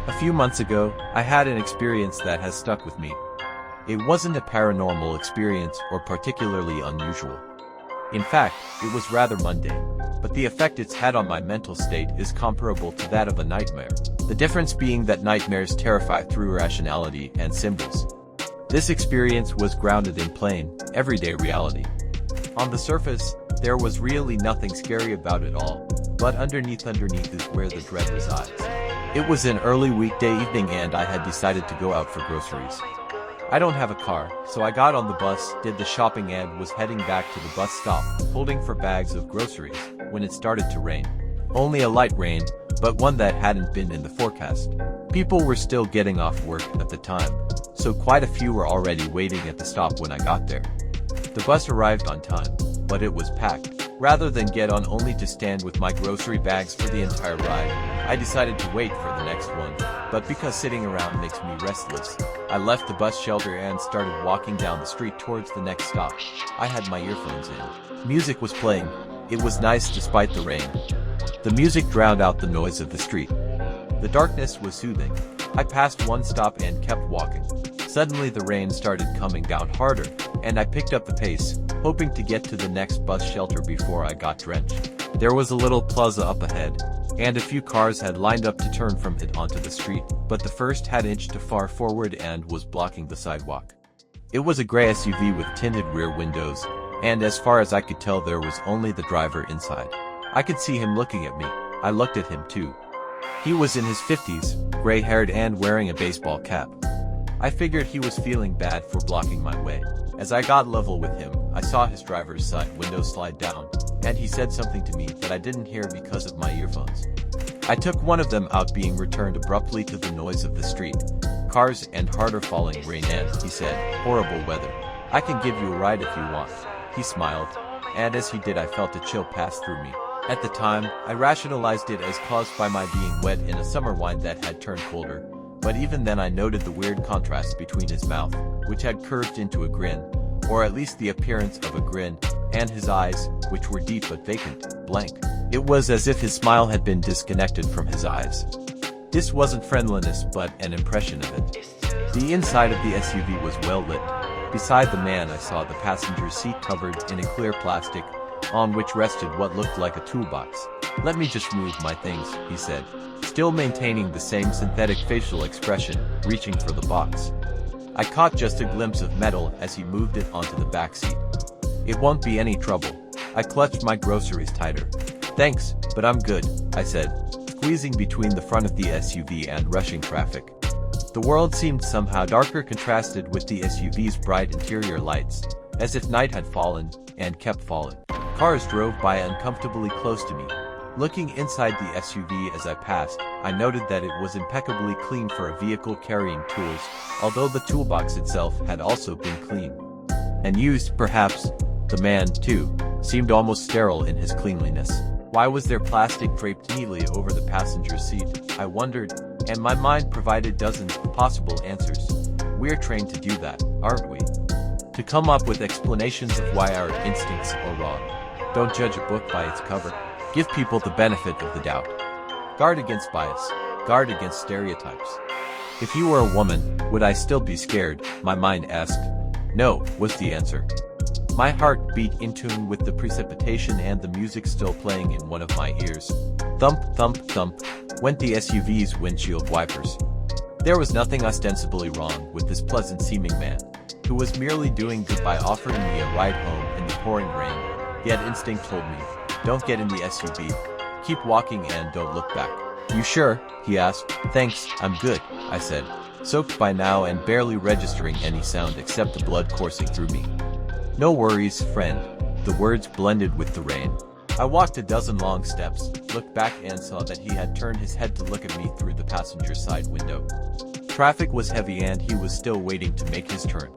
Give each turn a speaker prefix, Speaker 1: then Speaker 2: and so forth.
Speaker 1: A few months ago, I had an experience that has stuck with me. It wasn't a paranormal experience or particularly unusual. In fact, it was rather mundane, but the effect it's had on my mental state is comparable to that of a nightmare. The difference being that nightmares terrify through rationality and symbols. This experience was grounded in plain, everyday reality. On the surface, there was really nothing scary about it all, but underneath is where the dread resides. It was an early weekday evening and I had decided to go out for groceries. I don't have a car, so I got on the bus, did the shopping and was heading back to the bus stop, holding for bags of groceries, when it started to rain. Only a light rain, but one that hadn't been in the forecast. People were still getting off work at the time, so quite a few were already waiting at the stop when I got there. The bus arrived on time, but it was packed. Rather than get on only to stand with my grocery bags for the entire ride, I decided to wait for the next one. But because sitting around makes me restless, I left the bus shelter and started walking down the street towards the next stop. I had my earphones in. Music was playing. It was nice despite the rain. The music drowned out the noise of the street. The darkness was soothing. I passed one stop and kept walking. Suddenly the rain started coming down harder, and I picked up the pace, hoping to get to the next bus shelter before I got drenched. There was a little plaza up ahead, and a few cars had lined up to turn from it onto the street, but the first had inched too far forward and was blocking the sidewalk. It was a gray SUV with tinted rear windows, and as far as I could tell there was only the driver inside. I could see him looking at me. I looked at him too. He was in his 50s, gray-haired and wearing a baseball cap. I figured he was feeling bad for blocking my way. As I got level with him, I saw his driver's side window slide down, and he said something to me that I didn't hear because of my earphones. I took one of them out, being returned abruptly to the noise of the street, cars and harder falling rain, and he said, "Horrible weather. I can give you a ride if you want." He smiled, and as he did I felt a chill pass through me. At the time, I rationalized it as caused by my being wet in a summer wind that had turned colder, but even then I noted the weird contrast between his mouth, which had curved into a grin, or at least the appearance of a grin, and his eyes, which were deep but vacant, blank. It was as if his smile had been disconnected from his eyes. This wasn't friendliness but an impression of it. The inside of the SUV was well lit. Beside the man I saw the passenger seat covered in a clear plastic, on which rested what looked like a toolbox. "Let me just move my things," he said, still maintaining the same synthetic facial expression, reaching for the box. I caught just a glimpse of metal as he moved it onto the back seat. "It won't be any trouble." I clutched my groceries tighter. "Thanks, but I'm good," I said, squeezing between the front of the SUV and rushing traffic. The world seemed somehow darker contrasted with the SUV's bright interior lights, as if night had fallen, and kept falling. Cars drove by uncomfortably close to me. Looking inside the SUV as I passed, I noted that it was impeccably clean for a vehicle carrying tools, although the toolbox itself had also been clean and used, perhaps. The man, too, seemed almost sterile in his cleanliness. Why was there plastic draped neatly over the passenger seat, I wondered, and my mind provided dozens of possible answers. We're trained to do that, aren't we? To come up with explanations of why our instincts are wrong. Don't judge a book by its cover. Give people the benefit of the doubt. Guard against bias. Guard against stereotypes. "If you were a woman, would I still be scared?" my mind asked. "No," was the answer. My heart beat in tune with the precipitation and the music still playing in one of my ears. Thump, thump, thump, went the SUV's windshield wipers. There was nothing ostensibly wrong with this pleasant-seeming man, who was merely doing good by offering me a ride home in the pouring rain, yet instinct told me, "Don't get in the SUV. Keep walking and don't look back." "You sure?" he asked. "Thanks, I'm good," I said, soaked by now and barely registering any sound except the blood coursing through me. "No worries, friend." The words blended with the rain. I walked a dozen long steps, looked back and saw that he had turned his head to look at me through the passenger side window. Traffic was heavy and he was still waiting to make his turn.